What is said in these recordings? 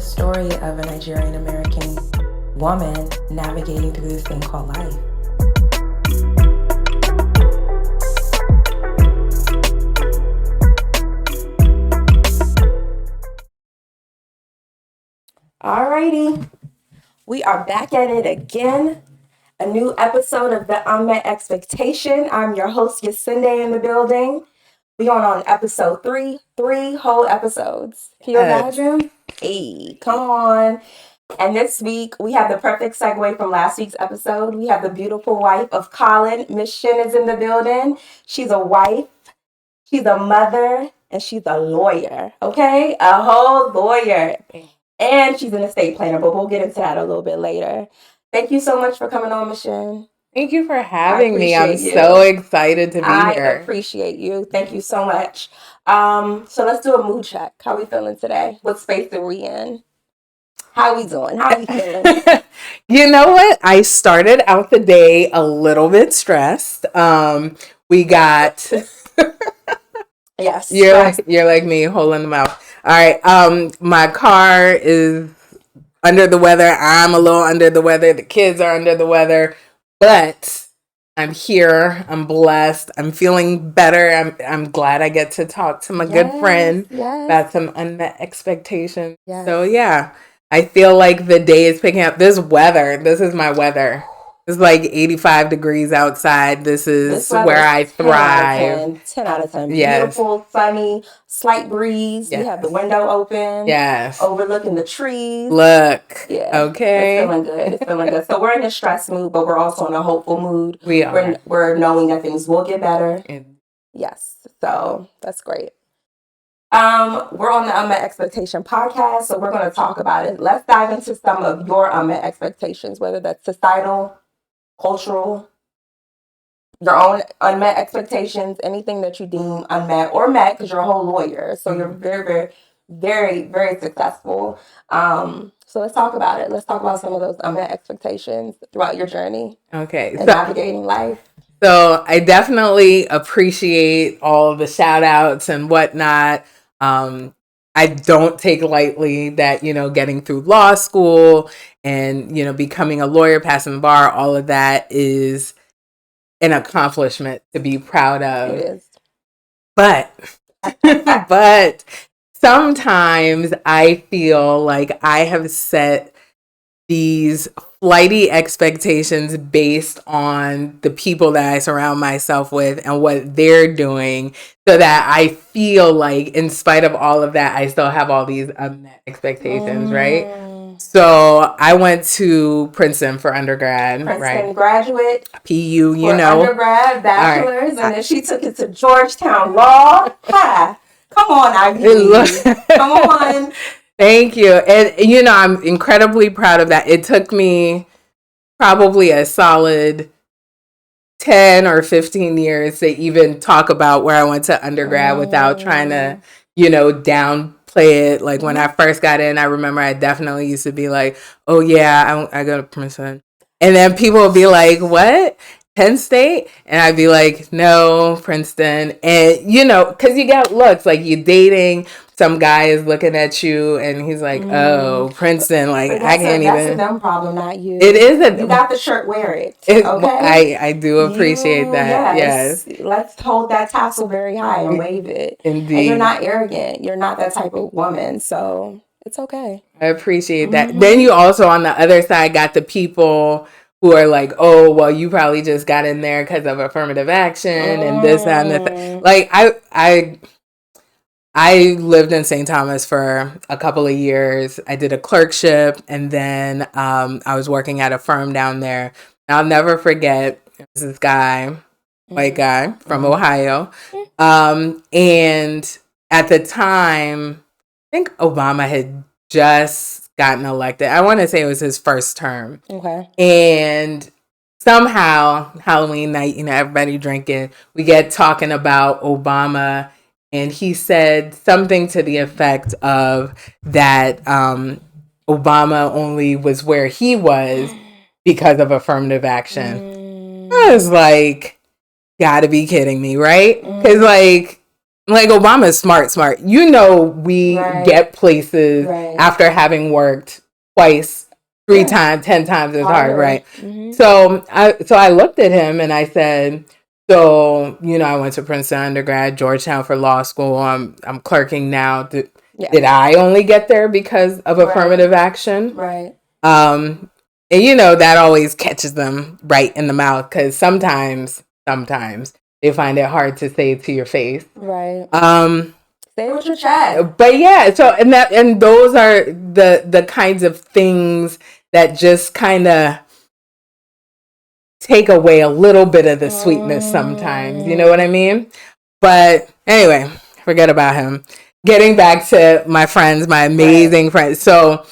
the story of a Nigerian American woman navigating through this thing called life. Alrighty, we are back at it again. A new episode of The Unmet Expectation. I'm your host, Yasunde, in the building. We on episode 3 whole episodes. Can you imagine? Hey, come on. And this week, we have the perfect segue from last week's episode. We have the beautiful wife of Colin. Michen is in the building. She's a wife, she's a mother, and she's a lawyer, okay? A whole lawyer. And she's an estate planner, but we'll get into that a little bit later. Thank you so much for coming on, Michen. Thank you for having me. I'm so excited to be here. I appreciate you. Thank you so much. So let's do a mood check. How are we feeling today? What space are we in? How are we doing? How are we feeling? You know what? I started out the day a little bit stressed. We got... Yes. You're like me, hole in the mouth. All right. My car is under the weather. I'm a little under the weather. The kids are under the weather. But I'm here. I'm blessed. I'm feeling better. I'm glad I get to talk to my good friend about some unmet expectations. Yes. So yeah, I feel like the day is picking up. This weather, this is my weather. It's like 85 degrees outside. This is where I thrive. 10 out of 10. Yes. Beautiful, sunny, slight breeze. Yes. We have the window open. Yes. Overlooking the trees. Look. Yeah. Okay. It's feeling good. It's feeling good. So we're in a stress mood, but we're also in a hopeful mood. We are. We're knowing that things will get better. Yes. So that's great. We're on the Unmet Expectation podcast, so we're going to talk about it. Let's dive into some of your unmet expectations, whether that's societal, cultural, your own unmet expectations, anything that you deem unmet or met, because you're a whole lawyer. So you're very, very, very, very successful. So let's talk about it. Let's talk about some of those unmet expectations throughout your journey. Okay. And navigating life. So I definitely appreciate all the shout outs and whatnot. I don't take lightly that, getting through law school and, becoming a lawyer, passing the bar, all of that is an accomplishment to be proud of. It is. But sometimes I feel like I have set these flighty expectations based on the people that I surround myself with and what they're doing, so that I feel like in spite of all of that, I still have all these unmet expectations, right? So I went to Princeton for undergrad, Princeton graduate. PU, undergrad, bachelor's, and then she took it to Georgetown Law. Hi. Come on, Ivy. Come on. Thank you. And, I'm incredibly proud of that. It took me probably a solid 10 or 15 years to even talk about where I went to undergrad without trying to, downplay it. Like when I first got in, I remember I definitely used to be like, oh yeah, I go to Princeton. And then people would be like, what? Penn State? And I'd be like, no, Princeton. And, because you get looks like you're dating, some guy is looking at you and he's like, oh, Princeton, like I can't even. That's a dumb problem, not you. It is you got the shirt, wear it. Okay. I do appreciate that. Yes. Let's hold that tassel very high and wave it. Indeed. And you're not arrogant. You're not that type of woman. So it's okay. I appreciate that. Then you also on the other side got the people who are like, oh, well, you probably just got in there because of affirmative action and this, that, and that. Like, I lived in St. Thomas for a couple of years. I did a clerkship, and then I was working at a firm down there. I'll never forget this guy, white guy from Ohio. And at the time, I think Obama had just gotten elected. I want to say it was his first term. Okay. And somehow, Halloween night, everybody drinking, we get talking about Obama, and he said something to the effect of that Obama only was where he was because of affirmative action. I was like, gotta be kidding me, right? Because like Obama's smart. You know, we get places after having worked twice, 3 times, 10 times as hard, right? Mm-hmm. So I looked at him and I said, so, you know, I went to Princeton undergrad, Georgetown for law school. I'm clerking now. Did I only get there because of affirmative action? Right. And you know, that always catches them right in the mouth because sometimes they find it hard to say to your face. Right. Say with your chest. But yeah, so and those are the kinds of things that just kind of take away a little bit of the sweetness sometimes. You know what I mean? But anyway, forget about him. Getting back to my friends, my amazing friends. So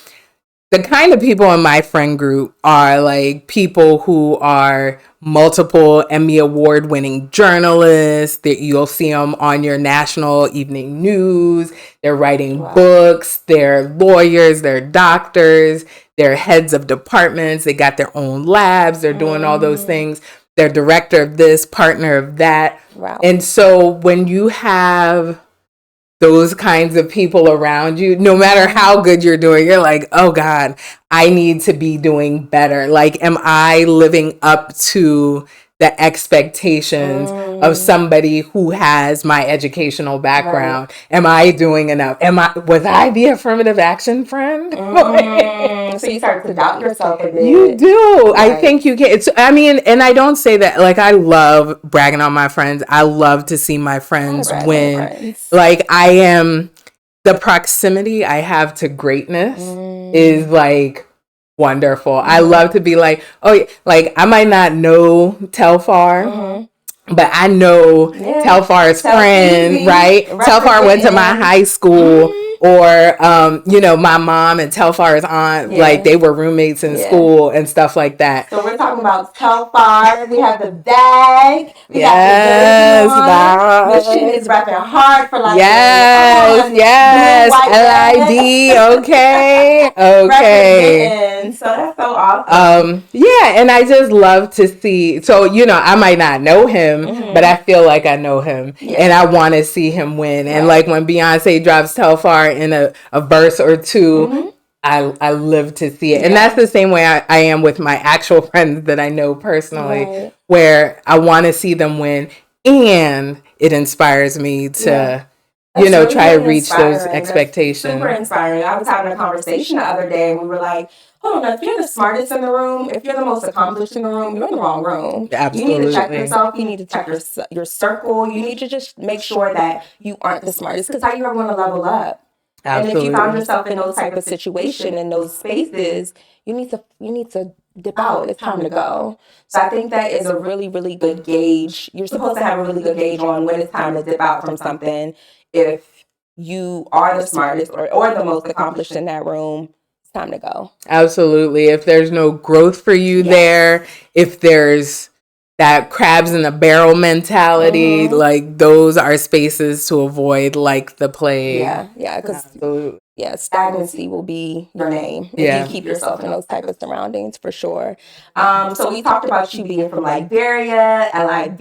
the kind of people in my friend group are like people who are multiple Emmy Award winning journalists. That you'll see them on your national evening news. They're writing books. They're lawyers. They're doctors. They're heads of departments. They got their own labs. They're doing all those things. They're director of this, partner of that. Wow. And so when you have those kinds of people around you, no matter how good you're doing, you're like, oh God, I need to be doing better. Like, am I living up to the expectations of somebody who has my educational background? Am I doing enough? Was I the affirmative action friend? So you start to doubt yourself a bit. You do. I think you can. I mean, and I don't say that, like, I love bragging on my friends. I love to see my friends win. Like, I am, the proximity I have to greatness is like wonderful. I love to be like, oh yeah, like I might not know Telfar, but I know Telfar's friend, right? Telfar went to my high school. Or, you know, my mom and Telfar's aunt, like they were roommates in school and stuff like that. So we're talking about Telfar. We have the bag. We got the jersey on. Michen is rapping hard for like yes, LID. Okay. So that's so awesome. Yeah, and I just love to see. So, you know, I might not know him, but I feel like I know him, and I want to see him win. And like when Beyonce drops Telfar in a verse or two, I live to see it. And that's the same way I am with my actual friends that I know personally, where I want to see them win, and it inspires me to you know, try to reach those expectations. Super inspiring. I was having a conversation the other day and we were like, hold on, if you're the smartest in the room, if you're the most accomplished in the room, you're in the wrong room. Absolutely. You need to check yourself. You need to check your circle. You need to just make sure that you aren't the smartest, because how you ever want to level up? Absolutely. And if you found yourself in those type of situation, in those spaces, you need to dip out. It's time to go. So I think that is a really, really good gauge. You're supposed to have a really good gauge on when it's time to dip out from something. If you are the smartest or the most accomplished in that room, it's time to go. Absolutely. If there's no growth for you there, if there's that crabs in the barrel mentality, like those are spaces to avoid like the plague. Yeah, because stagnancy will be your name if you keep yourself in those type of surroundings, for sure. So we talked about you being from Liberia, LIB.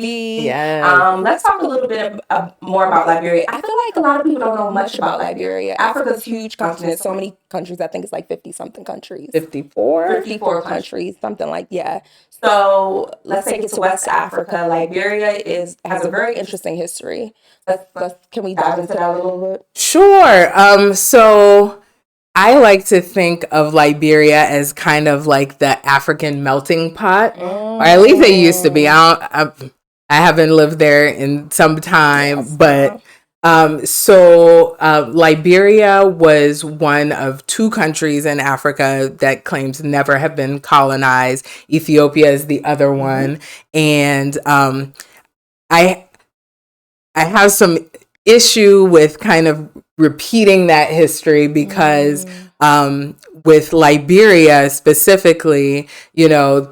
Let's talk a little bit more about Liberia. I feel like a lot of people don't know much about Liberia. Africa's a huge continent, so many countries. I think it's like 50-something countries. 54 countries, something like So let's take it to West Africa. Liberia has a very interesting history. Can we dive into that a little bit? Sure. So I like to think of Liberia as kind of like the African melting pot, or at least it used to be. I haven't lived there in some time, but Liberia was one of 2 countries in Africa that claims never have been colonized. Ethiopia is the other one, and I have some issue with kind of repeating that history because with Liberia specifically, you know,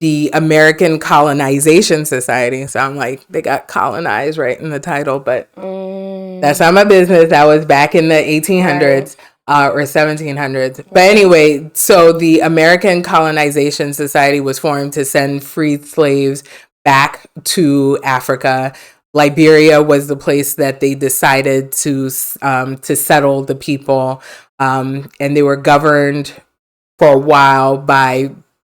the American Colonization Society. So I'm like, they got colonized right in the title, but that's not my business. That was back in the 1800s. Or 1700s. But anyway, so the American Colonization Society was formed to send freed slaves back to Africa Liberia was the place that they decided to settle the people, and they were governed for a while by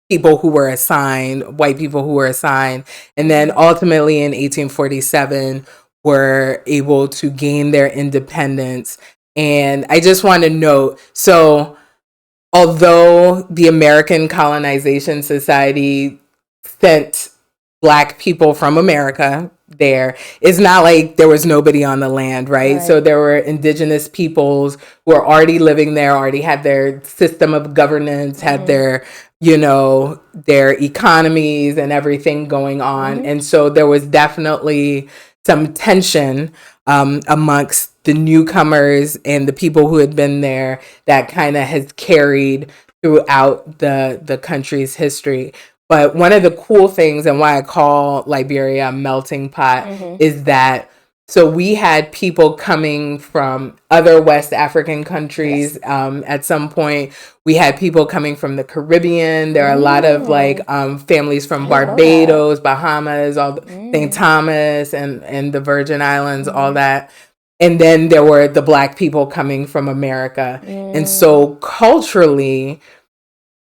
people who were assigned, white people who were assigned, and then ultimately in 1847 were able to gain their independence. And I just want to note, so although the American Colonization Society sent Black people from America there, it's not like there was nobody on the land, right? So there were indigenous peoples who were already living there, already had their system of governance, had their, their economies and everything going on. And so there was definitely some tension amongst the newcomers and the people who had been there that kind of has carried throughout the country's history. But one of the cool things, and why I call Liberia a melting pot, is that so we had people coming from other West African countries. At some point, we had people coming from the Caribbean. There are a lot of families from Barbados, Bahamas, all St. Thomas, and the Virgin Islands, all that. And then there were the Black people coming from America. And so culturally,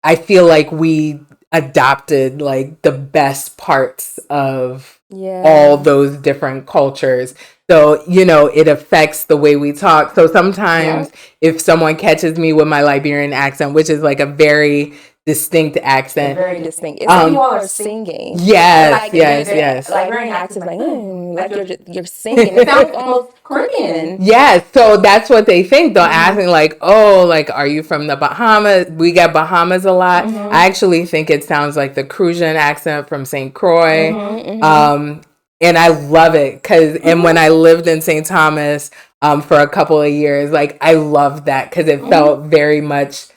I feel like we adopted like the best parts of all those different cultures. So, it affects the way we talk. So sometimes if someone catches me with my Liberian accent, which is like a very distinct accent. Very distinct. It's like you all are singing. Yes, yes. Liberian accent, like you're singing. It sounds almost Caribbean. Yes, so that's what they think. They'll ask me like, "Oh, like, are you from the Bahamas?" We get Bahamas a lot. I actually think it sounds like the Crucian accent from St. Croix. And I love it and when I lived in St. Thomas for a couple of years, like I loved that because it felt very much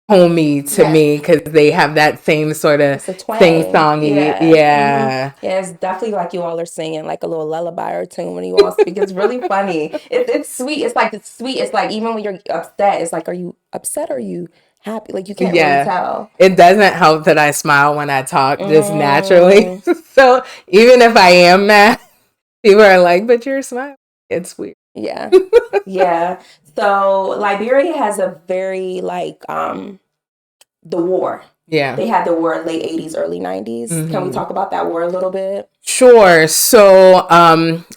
homey to me because they have that same sort of sing-songy. Yeah, it's definitely like you all are singing like a little lullaby or tune when you all speak. It's really funny. It's sweet. It's sweet. It's like even when you're upset, it's like, are you upset or are you happy? Like you can't really tell. It doesn't help that I smile when I talk just naturally. So even if I am mad, people are like, "But you're smiling." It's weird. Yeah. So Liberia has a very the war. Yeah. They had the war in late 80s, early 90s. Can we talk about that war a little bit? Sure. So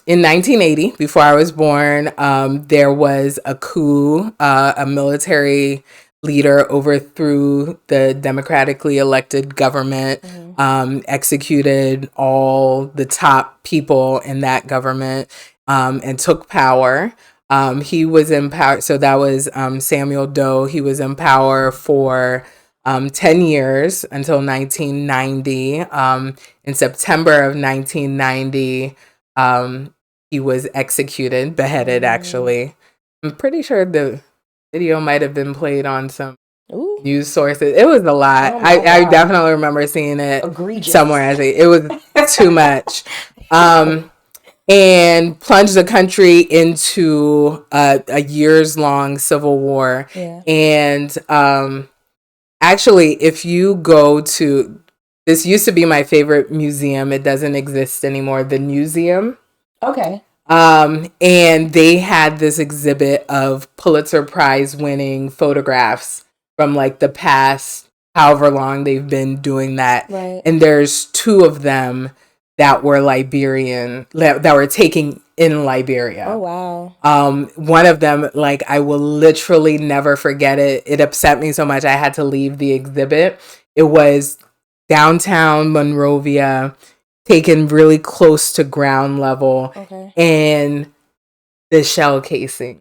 in 1980, before I was born, there was a coup. A military leader overthrew the democratically elected government, executed all the top people in that government, and took power. He was in power. So that was Samuel Doe. He was in power for 10 years until 1990. In September of 1990, he was executed, beheaded, actually. I'm pretty sure the video might have been played on some news sources. It was a lot. I definitely remember seeing it somewhere. It was too much. And plunged the country into a years-long civil war. And actually, if you go to, this used to be my favorite museum. It doesn't exist anymore. The Museum. Okay. And they had this exhibit of Pulitzer Prize winning photographs from like the past, however long they've been doing that. Right. And there's two of them that were Liberian, that were taken in Liberia. Oh, wow. One of them, like, I will literally never forget it. It upset me so much I had to leave the exhibit. It was downtown Monrovia, taken really close to ground level, and the shell casing.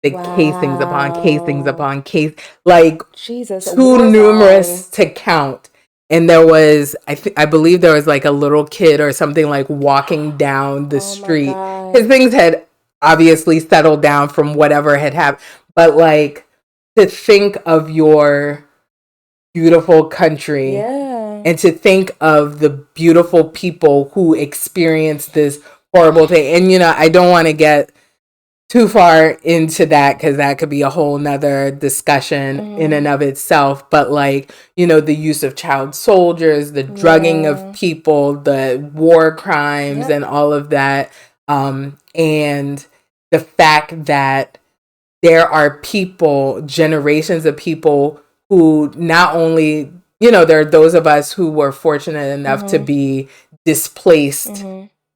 The casings upon casings upon case, like Jesus, too numerous to count. And there was, I believe there was like a little kid or something like walking down the street. Because things had obviously settled down from whatever had happened. But like to think of your beautiful country and to think of the beautiful people who experienced this horrible thing. And, I don't want to get too far into that because that could be a whole nother discussion in and of itself. But like, the use of child soldiers, the drugging of people, the war crimes and all of that. And the fact that there are people, generations of people who not only, there are those of us who were fortunate enough to be displaced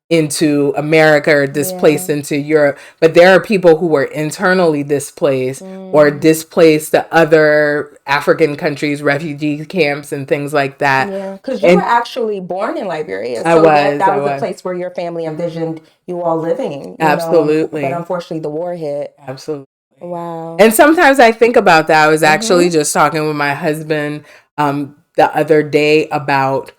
into America or displaced into Europe, but there are people who were internally displaced or displaced to other African countries, refugee camps and things like that. Yeah, because you were actually born in Liberia, so that was a place where your family envisioned you all living. Absolutely. But unfortunately, the war hit. Absolutely. Wow. And sometimes I think about that. I was actually just talking with my husband the other day about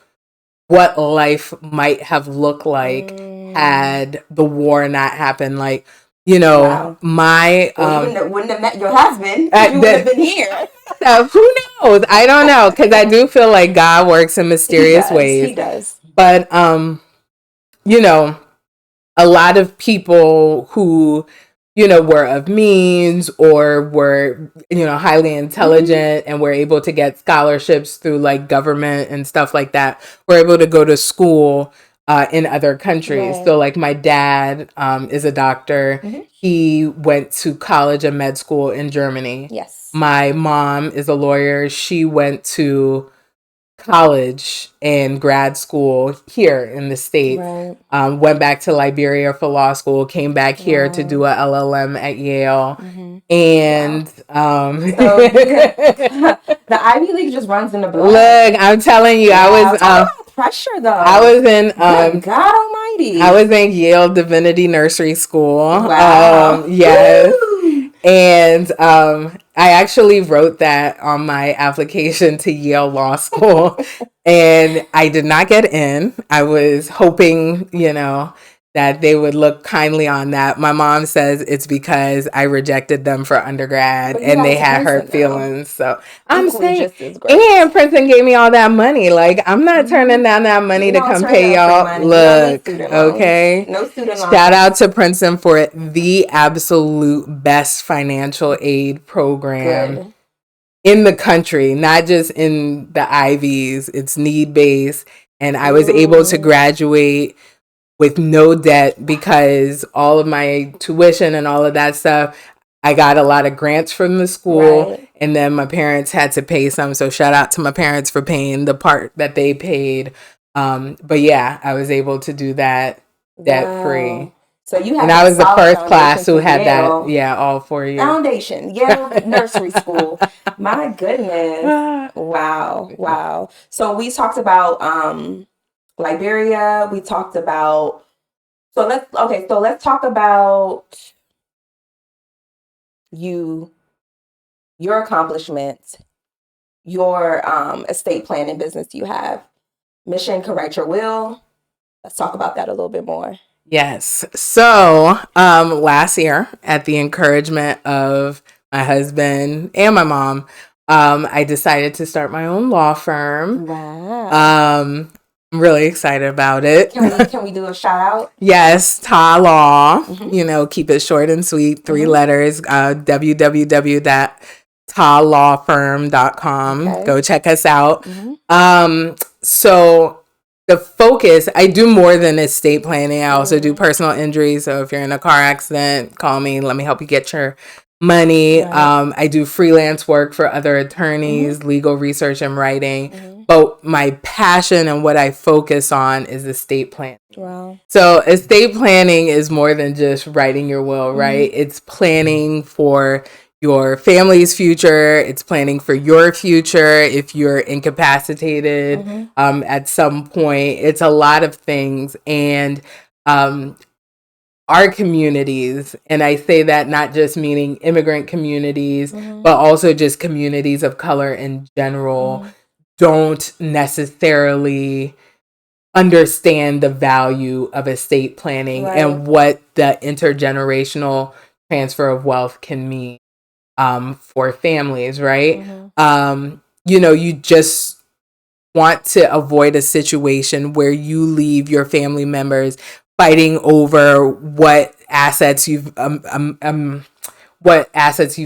what life might have looked like had the war not happened. Like, my you wouldn't have met your husband. You would have been here. Who knows? I don't know, because I do feel like God works in mysterious ways. He does. But a lot of people who were of means or were, highly intelligent and were able to get scholarships through like government and stuff like that, were able to go to school in other countries. Right. So like my dad is a doctor. He went to college and med school in Germany. Yes. My mom is a lawyer. She went to college and grad school here in the States. Right. Went back to Liberia for law school, came back here to do a LLM at Yale. And the Ivy League just runs in the blood. Look, I'm telling you, I was pressure though. I was in God Almighty. I was in Yale Divinity Nursery School. Wow. Yes. Woo! And I actually wrote that on my application to Yale Law School, and I did not get in. I was hoping, that they would look kindly on that. My mom says it's because I rejected them for undergrad and they had hurt feelings. So I'm saying, and Princeton gave me all that money. Like, I'm not turning down that money to come pay y'all. Look, okay. No student loans. Shout out to Princeton for the absolute best financial aid program in the country, not just in the Ivies. It's need-based. And I was able to graduate with no debt because all of my tuition and all of that stuff, I got a lot of grants from the school, and then my parents had to pay some. So shout out to my parents for paying the part that they paid. But yeah, I was able to do that debt free. So you had, and I was the first class who had Yale, that. Yeah, all 4 years. Foundation, Yale Nursery School. My goodness! Wow. So we talked about Liberia. We talked about. So let's talk about your accomplishments, your estate planning business you have. Michen, Correct Your Will. Let's talk about that a little bit more. Yes. So last year, at the encouragement of my husband and my mom, I decided to start my own law firm. Wow. I'm really excited about it. Can we do a shout out? Yes, Ta Law. Keep it short and sweet. 3 letters. www.talawfirm.com. Okay. Go check us out. So the focus, I do more than estate planning. I also do personal injury. So if you're in a car accident, call me. Let me help you get your money. Right. I do freelance work for other attorneys, legal research and writing. But my passion and what I focus on is estate planning. Wow. So estate planning is more than just writing your will, right? It's planning for your family's future. It's planning for your future if you're incapacitated at some point. It's a lot of things. And our communities, and I say that not just meaning immigrant communities, but also just communities of color in general, don't necessarily understand the value of estate planning and what the intergenerational transfer of wealth can mean for families, right? You just want to avoid a situation where you leave your family members fighting over what assets you've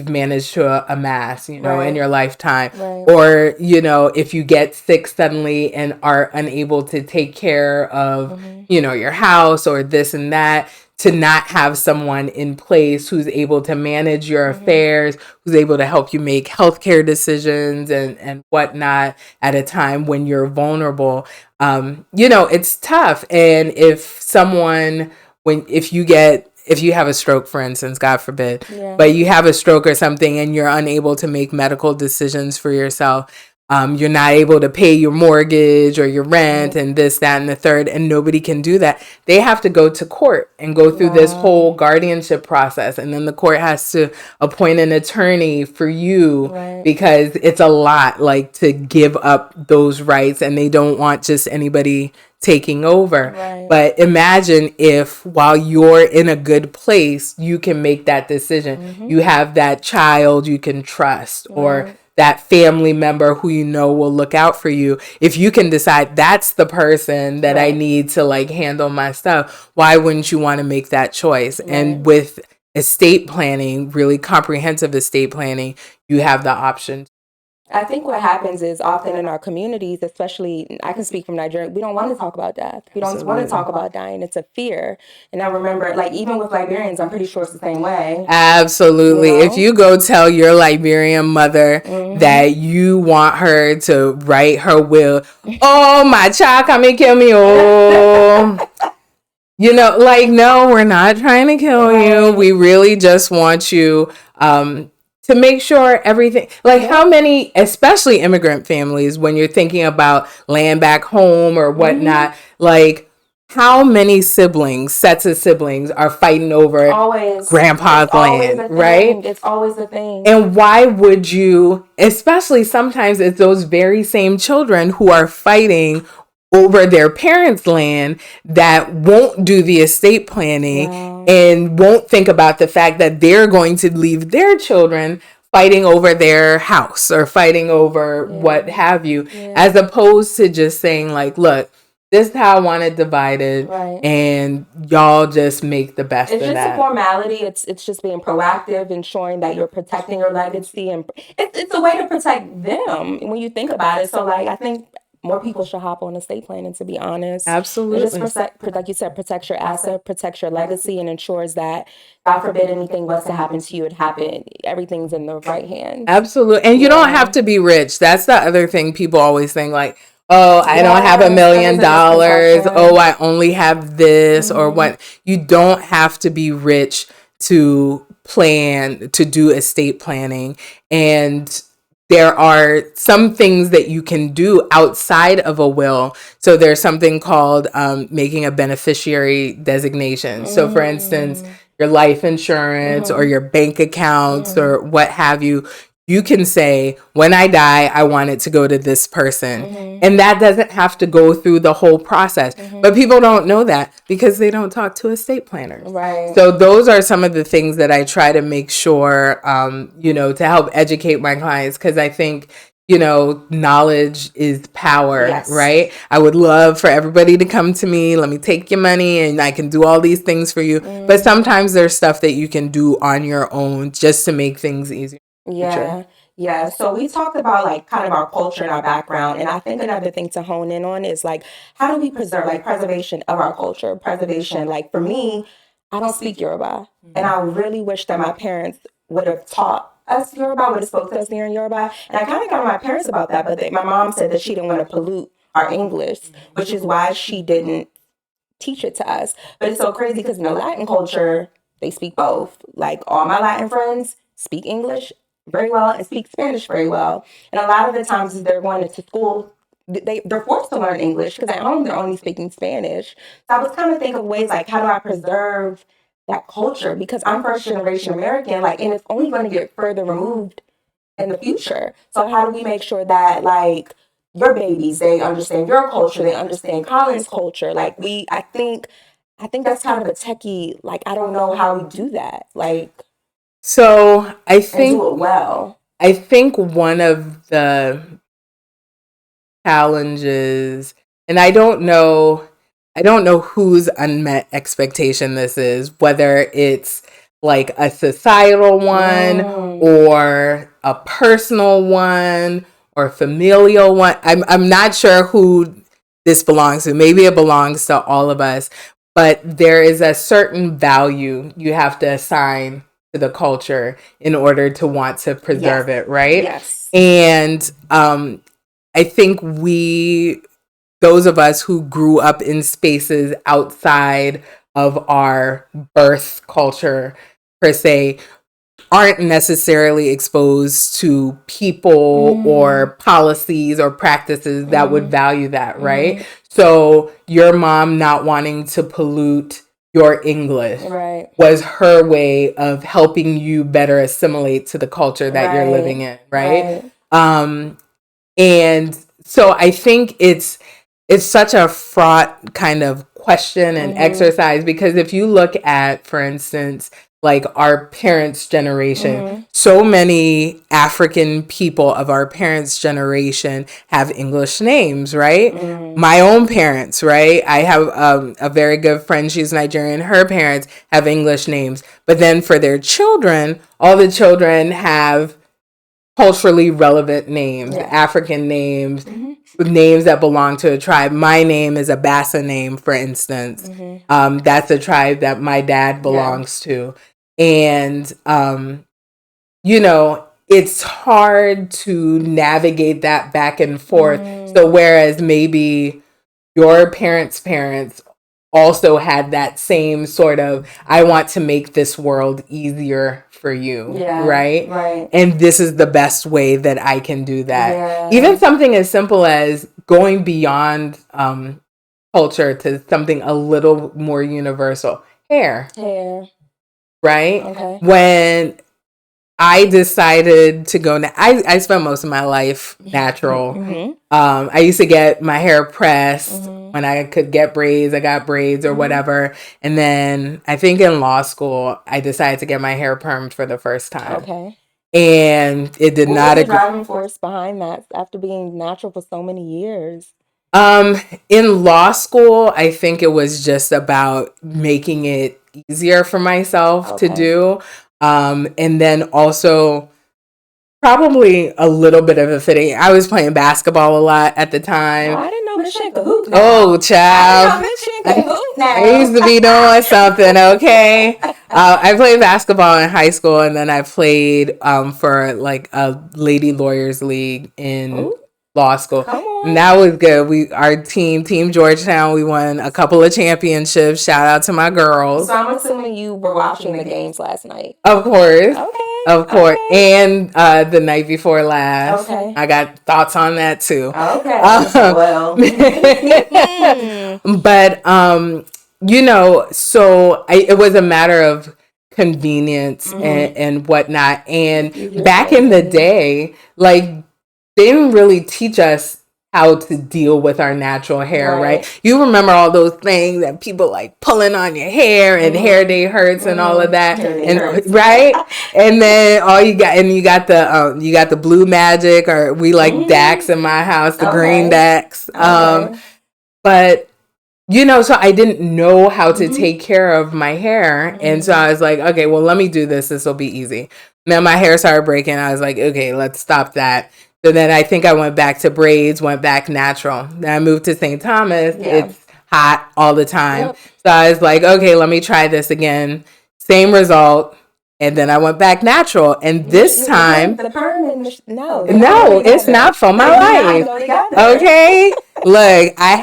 managed to amass, in your lifetime. Or, if you get sick suddenly and are unable to take care of, your house or this and that, to not have someone in place who's able to manage your affairs, who's able to help you make healthcare decisions and whatnot at a time when you're vulnerable. It's tough. And if you have a stroke, for instance, God forbid, but you have a stroke or something and you're unable to make medical decisions for yourself, you're not able to pay your mortgage or your rent and this, that, and the third, and nobody can do that. They have to go to court and go through this whole guardianship process. And then the court has to appoint an attorney for you because it's a lot, like, to give up those rights, and they don't want just anybody taking over. But imagine if while you're in a good place, you can make that decision. You have that child you can trust, or that family member who will look out for you. If you can decide that's the person that I need to like handle my stuff, why wouldn't you want to make that choice? And with estate planning, really comprehensive estate planning, you have the option. I think what happens is often in our communities, especially, I can speak from Nigeria, we don't want to talk about death. We don't want to talk about dying. It's a fear. And I remember, like, even with Liberians, I'm pretty sure it's the same way. Absolutely. If you go tell your Liberian mother that you want her to write her will, oh, my child, come and kill me. Oh. No, we're not trying to kill you. We really just want you to make sure everything, how many, especially immigrant families, when you're thinking about land back home or whatnot, how many sets of siblings are fighting over grandpa's land, right? It's always the thing. And why would you, especially sometimes it's those very same children who are fighting over their parents' land that won't do the estate planning and won't think about the fact that they're going to leave their children fighting over their house or fighting over what have you, as opposed to just saying look, this is how I want it divided, and y'all just make the best of that. It's just a formality. It's just being proactive, ensuring that you're protecting your legacy, and it's a way to protect them when you think about it. So I think more people should hop on estate planning, to be honest. Absolutely. It just, like you said, protects your asset, protects your legacy, and ensures that, God forbid, anything was to happen to you, everything's in the right hands. Absolutely. And you don't have to be rich. That's the other thing people always think, oh, I don't have $1 million. Oh, I only have this or what. You don't have to be rich to do estate planning. And there are some things that you can do outside of a will. So there's something called making a beneficiary designation. So for instance, your life insurance or your bank accounts or what have you, you can say, when I die, I want it to go to this person. And that doesn't have to go through the whole process. But people don't know that because they don't talk to estate planners. Right. So those are some of the things that I try to make sure, to help educate my clients, because I think, knowledge is power, right? I would love for everybody to come to me. Let me take your money and I can do all these things for you. But sometimes there's stuff that you can do on your own just to make things easier. Yeah. So we talked about kind of our culture and our background. And I think another thing to hone in on is how do we preserve, preservation of our culture, preservation. For me, I don't speak Yoruba. And I really wish that my parents would have taught us Yoruba, would have spoke to us here in Yoruba. And I kind of got on my parents about that, but my mom said that she didn't want to pollute our English, which is why she didn't teach it to us. But it's so crazy because in the Latin culture, they speak both. All my Latin friends speak English very well and speak Spanish very well. And a lot of the times as they're going into school, they're forced to learn English because at home they're only speaking Spanish. So I was kind of thinking of ways how do I preserve that culture? Because I'm first generation American, and it's only going to get further removed in the future. So how do we make sure that your babies, they understand your culture, they understand Colin's culture? I think that's kind of a techie, I don't know how we do that. So I think do it well. I think one of the challenges, and I don't know whose unmet expectation this is, whether it's a societal one or a personal one or familial one. I'm not sure who this belongs to. Maybe it belongs to all of us. but there is a certain value you have to assign to the culture in order to want to preserve it, right? Yes. And I think those of us who grew up in spaces outside of our birth culture, per se, aren't necessarily exposed to people or policies or practices that would value that, right? So your mom not wanting to pollute your English was her way of helping you better assimilate to the culture that you're living in, right? And so I think it's such a fraught kind of question and exercise, because if you look at, for instance, like our parents' generation, so many African people of our parents' generation have English names, right? My own parents, right? I have a very good friend, she's Nigerian, her parents have English names. But then for their children, all the children have culturally relevant names, African names, names that belong to a tribe. My name is a Bassa name, for instance. That's a tribe that my dad belongs to. And, you know, it's hard to navigate that back and forth. So whereas maybe your parents' parents also had that same sort of, I want to make this world easier for you, right? And this is the best way that I can do that. Even something as simple as going beyond culture to something a little more universal. Hair. Right? When I decided to go, I spent most of my life natural. I used to get my hair pressed when I could get braids. I got braids or whatever. And then I think in law school, I decided to get my hair permed for the first time. And it did not. What was the driving force behind that after being natural for so many years? In law school, I think it was just about making it easier for myself to do. And then also probably a little bit of a fitting. I was playing basketball a lot at the time. I didn't know Michen could hoop now. Oh, child. I used to be doing something, okay? I played basketball in high school, and then I played for like a lady lawyers league in law school. And that was good. Our team Georgetown, we won a couple of championships. Shout out to my girls. So I'm assuming you were watching the games last night. Of course. Of course. And the night before last. I got thoughts on that too. But you know, so it was a matter of convenience and whatnot. And back in the day, like, they didn't really teach us how to deal with our natural hair, right? You remember all those things that people like pulling on your hair and hair day hurts and all of that, and right? And then you got the blue magic, or we like Dax in my house, the green Dax. But you know, so I didn't know how to take care of my hair, and so I was like, okay, well, let me do this. This will be easy. Then my hair started breaking. I was like, okay, let's stop that. So then I think I went back to braids, went back natural. Then I moved to St. Thomas. It's hot all the time. So I was like, okay, let me try this again. Same result. And then I went back natural. And this time, the permanent, no, it's not for my life. Okay. Look, I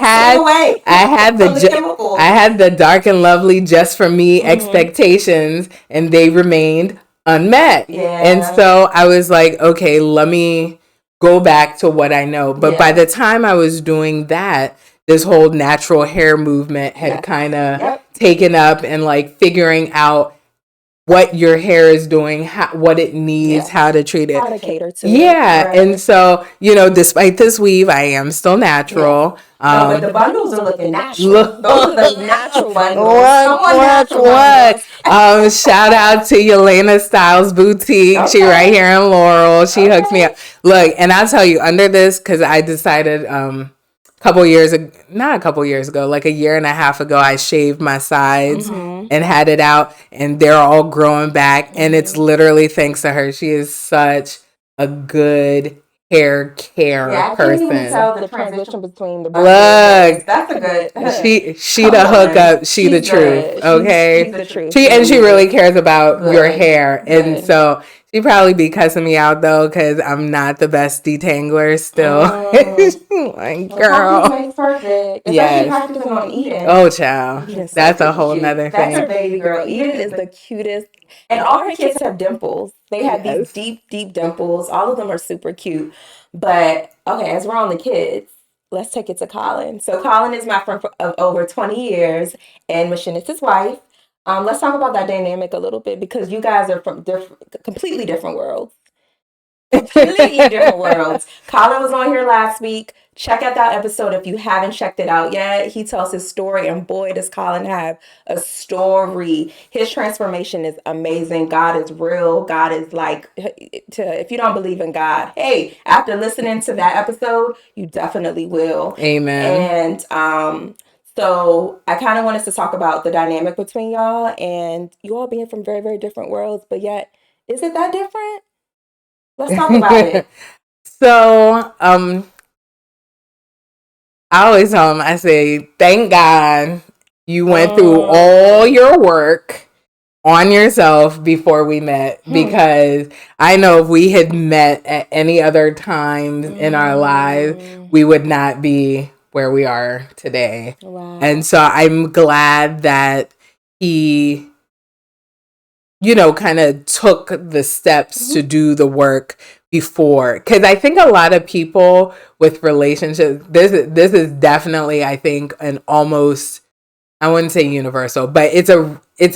had the dark and lovely just for me expectations, and they remained unmet. And so I was like, okay, let me go back to what I know. But by the time I was doing that, this whole natural hair movement had kind of taken up, and like figuring out what your hair is doing, what it needs, how to treat it. How to cater to it. And so, you know, despite this weave, I am still natural. But the bundles are looking natural. Those are the natural bundles. Shout out to Yelena Styles Boutique. She right here in Laurel. She hooks me up. Look, and I'll tell you, under this, because I decided like a year and a half ago, I shaved my sides and had it out, and they're all growing back. And it's literally thanks to her. She is such a good hair care Yeah, I can't even tell the transition between the brushes. Look, That's a good. she the hookup, she the She's truth. good. Okay, She's the truth. she really cares about your Good. hair, and Good. so she probably be cussing me out though because I'm not the best detangler still. Like, Well, girl, practice makes perfect. Especially yes. practicing on Eden. Oh, child, Eden's so that's a freaking whole cute. nother That's her thing. baby girl. Eden is the cutest. And all her kids have dimples. They have these Yes. deep, deep dimples. All of them are super cute. But okay, as we're on the kids, let's take it to Colin. So Colin is my friend of over 20 years, and Michen is his wife. Let's talk about that dynamic a little bit because you guys are from completely different worlds. Completely different worlds. Colin was on here last week. Check out that episode if you haven't checked it out yet. He tells his story, and boy, does Colin have a story. His transformation is amazing. God is real. God is like, if you don't believe in God, hey, after listening to that episode, you definitely will. Amen. And so I kind of wanted to talk about the dynamic between y'all and you all being from very, very different worlds, but yet, is it that different? Let's talk about it. So, I always tell him, I say, thank God you went through all your work on yourself before we met, because I know if we had met at any other time in our lives, we would not be where we are today. Wow. And so I'm glad that he, you know, kind of took the steps to do the work before. Because I think a lot of people with relationships, this is definitely, I think, an almost, I wouldn't say universal, but it's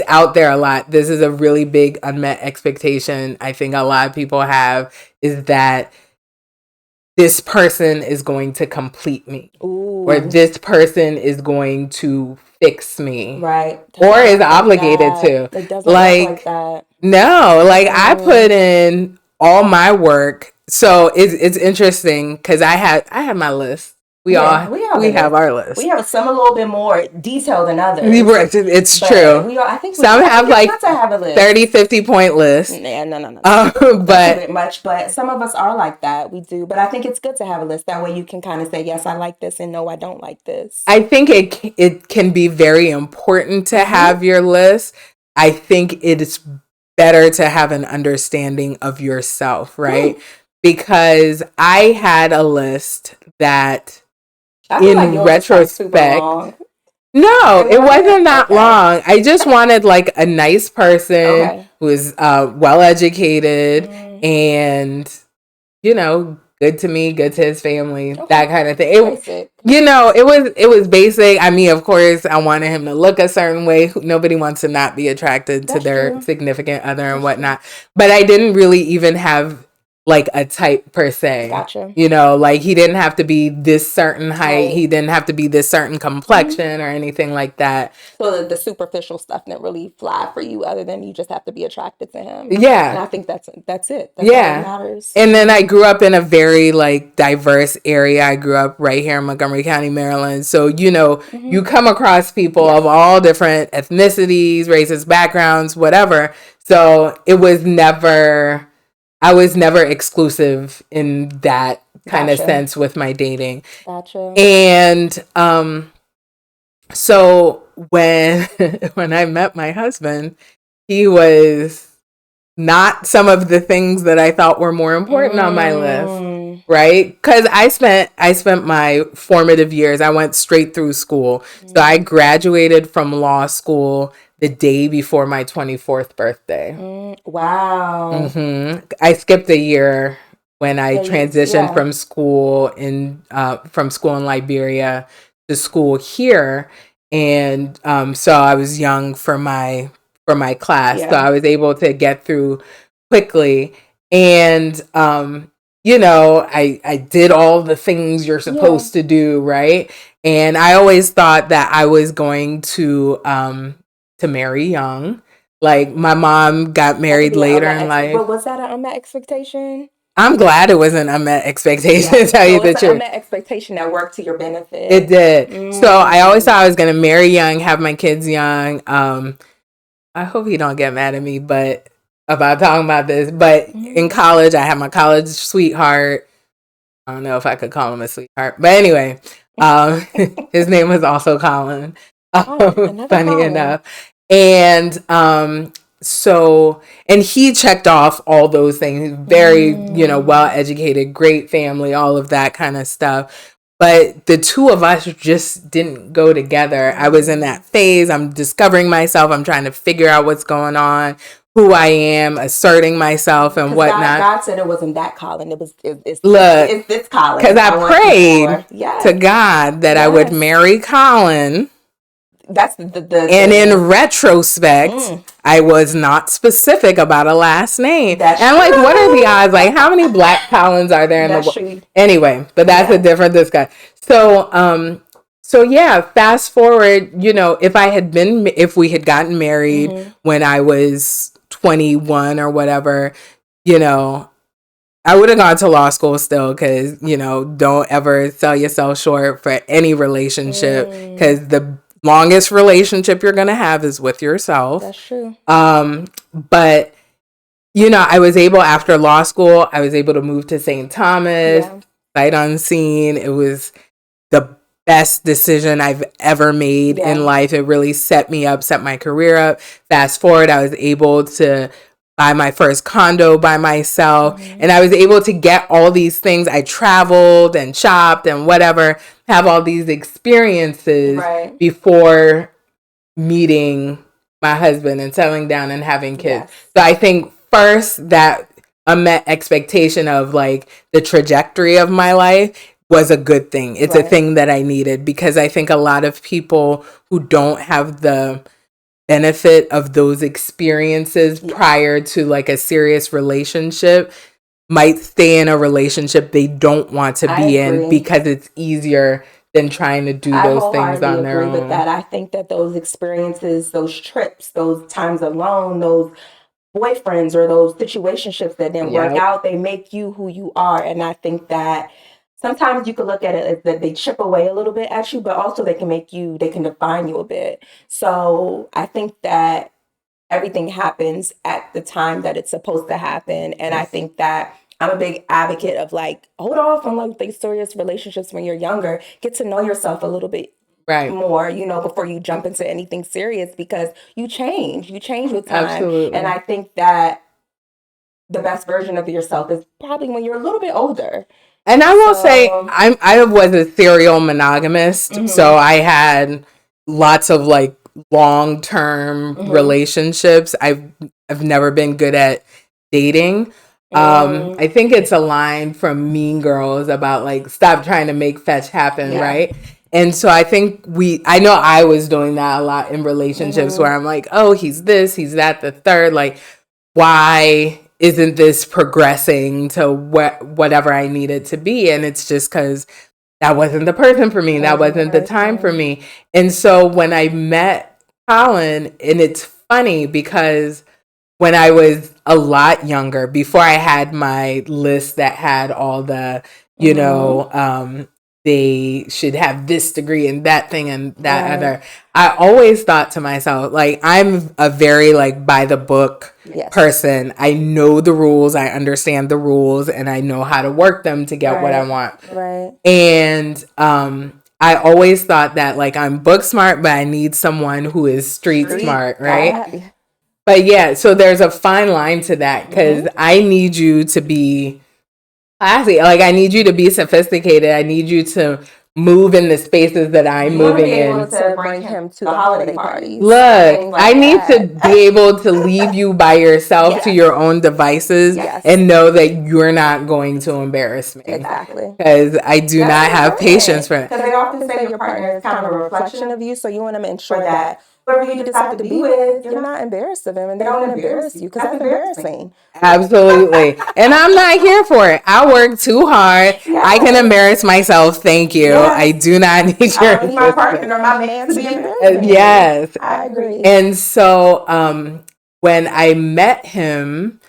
out there a lot. This is a really big unmet expectation I think a lot of people have, is that this person is going to complete me. Ooh. Or this person is going to fix me. Right. Or is obligated to. It doesn't work like that. No, like I put in all my work. So it's interesting because I had my list. We have our list. We have some a little bit more detailed than others. It's true. Some have like 30, 50 point list. Yeah, no. But That's a bit much, but some of us are like that. We do. But I think it's good to have a list. That way you can kind of say, yes, I like this, and no, I don't like this. I think it can be very important to have your list. I think it's better to have an understanding of yourself, right? Because I had a list that, in retrospect, no, it wasn't that long. I just wanted like a nice person who is well educated and, you know, good to me, good to his family, that kind of thing. It was basic. I mean, of course, I wanted him to look a certain way. Nobody wants to not be attracted to their significant other and whatnot. But I didn't really even have like a type per se. Gotcha. You know, like he didn't have to be this certain height. He didn't have to be this certain complexion or anything like that. So the superficial stuff didn't really fly for you, other than you just have to be attracted to him. Yeah. And I think that's it. That's all that matters. And then I grew up in a very like diverse area. I grew up right here in Montgomery County, Maryland. So, you know, you come across people of all different ethnicities, races, backgrounds, whatever. So I was never exclusive in that kind of sense with my dating. Gotcha. And so when I met my husband, he was not some of the things that I thought were more important on my list, right? Because I spent my formative years, I went straight through school. So I graduated from law school the day before my 24th birthday. Wow. I skipped a year when I transitioned from school in Liberia to school here, and so I was young for my class, so I was able to get through quickly, and you know, I did all the things you're supposed to do, right? And I always thought that I was going to marry young. Like my mom got married later in life. But was that an unmet expectation? I'm glad it was an unmet expectation, to tell you the truth. It's an unmet expectation that worked to your benefit. It did. So I always thought I was going to marry young, have my kids young. I hope you don't get mad at me about talking about this. But in college, I had my college sweetheart. I don't know if I could call him a sweetheart, but anyway, his name was also Colin. Funny Colin. enough, and so, and he checked off all those things. Very, well educated, great family, all of that kind of stuff. But the two of us just didn't go together. I was in that phase. I'm discovering myself. I'm trying to figure out what's going on, who I am, asserting myself and whatnot. God said it wasn't that Colin. It's this Colin. Because I prayed to God that I would marry Colin. That's and in retrospect, I was not specific about a last name. That's and I'm like, what are the odds? Like, how many Black Collins are there in the world? Anyway, but that's a different discussion. So yeah, fast forward, if we had gotten married when I was 21 or whatever, I would have gone to law school still because, don't ever sell yourself short for any relationship because the longest relationship you're going to have is with yourself. That's true. But, I was able, after law school, I was able to move to St. Thomas, sight unseen. It was the best decision I've ever made in life. It really set my career up. Fast forward, I was able to buy my first condo by myself. And I was able to get all these things. I traveled and shopped and whatever, have all these experiences before meeting my husband and settling down and having kids. So I think first that unmet expectation of like the trajectory of my life was a good thing. It's a thing that I needed because I think a lot of people who don't have the benefit of those experiences prior to like a serious relationship might stay in a relationship they don't want to be in because it's easier than trying to do those things on their own. With that. I think that those experiences, those trips, those times alone, those boyfriends or those situationships that didn't work out, they make you who you are. And I think that sometimes you could look at it as that they chip away a little bit at you, but also they can define you a bit. So I think that everything happens at the time that it's supposed to happen. And I think that I'm a big advocate of like, hold off on like these serious relationships when you're younger. Get to know yourself a little bit more, before you jump into anything serious because you change with time. Absolutely. And I think that the best version of yourself is probably when you're a little bit older. And I will say I was a serial monogamist, so I had lots of like long-term relationships. I've never been good at dating. I think it's a line from Mean Girls about like stop trying to make fetch happen, right? And so I think I know I was doing that a lot in relationships where I'm like, oh, he's this, he's that, the third, like why isn't this progressing to whatever I need it to be? And it's just because that wasn't the person for me. That wasn't the time for me. And so when I met Colin, and it's funny because when I was a lot younger, before I had my list that had all the, they should have this degree and that thing and that other, I always thought to myself, like, I'm a very like by the book person. I know the rules, I understand the rules, and I know how to work them to get what I want. And I always thought that like I'm book smart, but I need someone who is street smart, right? But yeah, so there's a fine line to that because I need you to be classy. Like I need you to be sophisticated. I need you to move in the spaces that I'm moving in. To bring him to the holiday parties. Look, I need to be able to leave you by yourself to your own devices and know that you're not going to embarrass me. Exactly. Because I do not have patience for it. Because they often say your partner is kind of a reflection of you, so you want to ensure that whoever you decide to be with, you're not embarrassed of him and they don't embarrass you because that's embarrassing. Absolutely. And I'm not here for it. I work too hard. I can embarrass myself. Thank you. I do not need your my partner or my man to be embarrassed. Yes. I agree. And so when I met him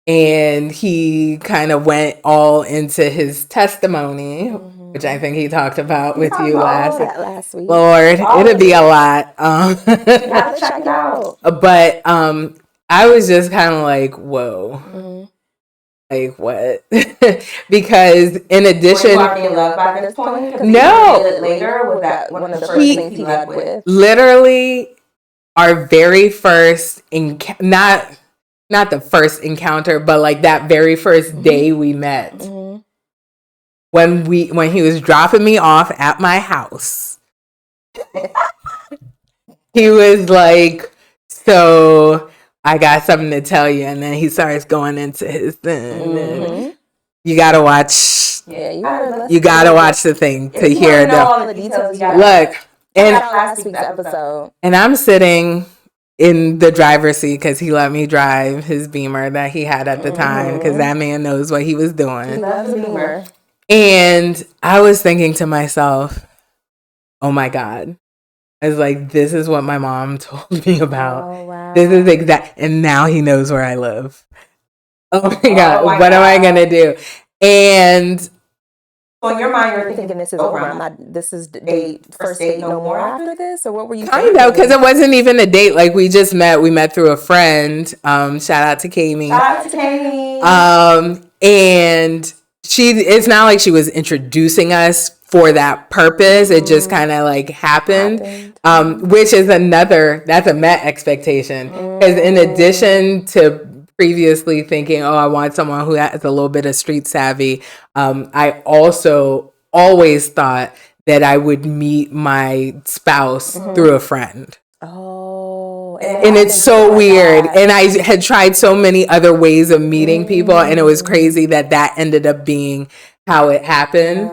and he kind of went all into his testimony, which I think he talked about with you last week. Lord, it'll be a lot. You gotta check it out. But I was just kind of like, whoa. Like what? Because in addition, Were you already in love by this point? Because no, he did it later. Was that one of the first things he led with? Literally, our very first not the first encounter, but like that very first day we met. Mm-hmm. When he was dropping me off at my house, he was like, "So I got something to tell you," and then he starts going into his thing. Mm-hmm. You gotta watch. Yeah, you gotta watch the thing to hear all the details. Look, and last week's episode, and I'm sitting in the driver's seat because he let me drive his Beamer that he had at the time, because that man knows what he was doing. He loves the Beamer. And I was thinking to myself, oh my God. I was like, this is what my mom told me about. Oh, wow. This is exact. And now he knows where I live. Oh my God. What am I going to do? And so in your mind, you're thinking this is over. This is the first date no more after this? Or what were you thinking? Kind of, because it wasn't even a date. Like, we just met. We met through a friend. Shout out to Kami. And it's not like she was introducing us for that purpose. It just kind of like happened. Which is that's a met expectation. Because in addition to previously thinking, oh, I want someone who has a little bit of street savvy, I also always thought that I would meet my spouse through a friend. Oh, and it's so weird. And I had tried so many other ways of meeting people, and it was crazy that ended up being how it happened.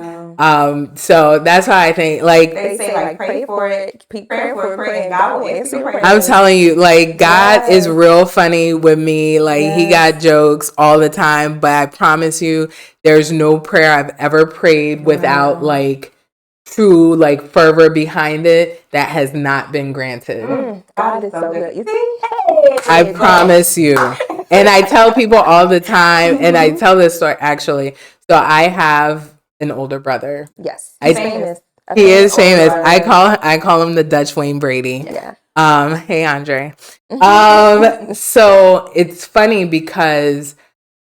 So that's why I think, like, they say, like, pray for it, keep praying for it, pray, and God will answer your prayer. I'm telling you, like, God is real funny with me. Like, he got jokes all the time, but I promise you, there's no prayer I've ever prayed without, like, true, like, fervor behind it that has not been granted. God is so good. You see? I promise you. And I tell people all the time, and I tell this story, actually. So I have an older brother. Yes. He's famous. He is famous. I call him the Dutch Wayne Brady. Yeah. Hey, Andre. So it's funny because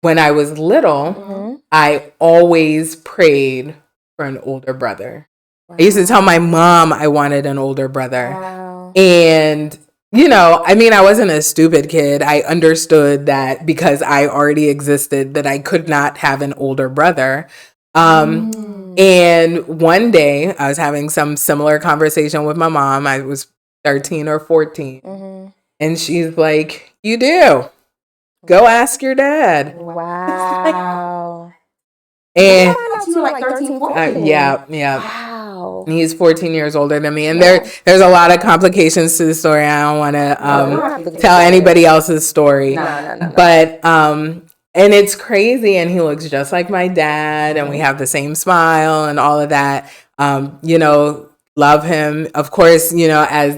when I was little, I always prayed for an older brother. Wow. I used to tell my mom I wanted an older brother. Wow. And, you know, I mean, I wasn't a stupid kid. I understood that because I already existed that I could not have an older brother. And one day I was having some similar conversation with my mom. I was 13 or 14. And she's like, you do. Go ask your dad. Wow. And you were like 13, 14. Yeah. Wow. He's 14 years older than me. And there's a lot of complications to the story. I don't want to tell anybody else's story. No. But and it's crazy, and he looks just like my dad, and we have the same smile and all of that. You know, love him. Of course, you know, as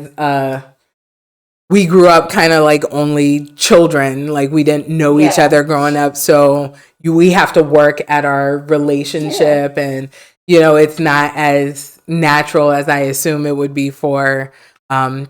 we grew up kind of like only children, like we didn't know each other growing up. So we have to work at our relationship, and, you know, it's not as natural as I assume it would be for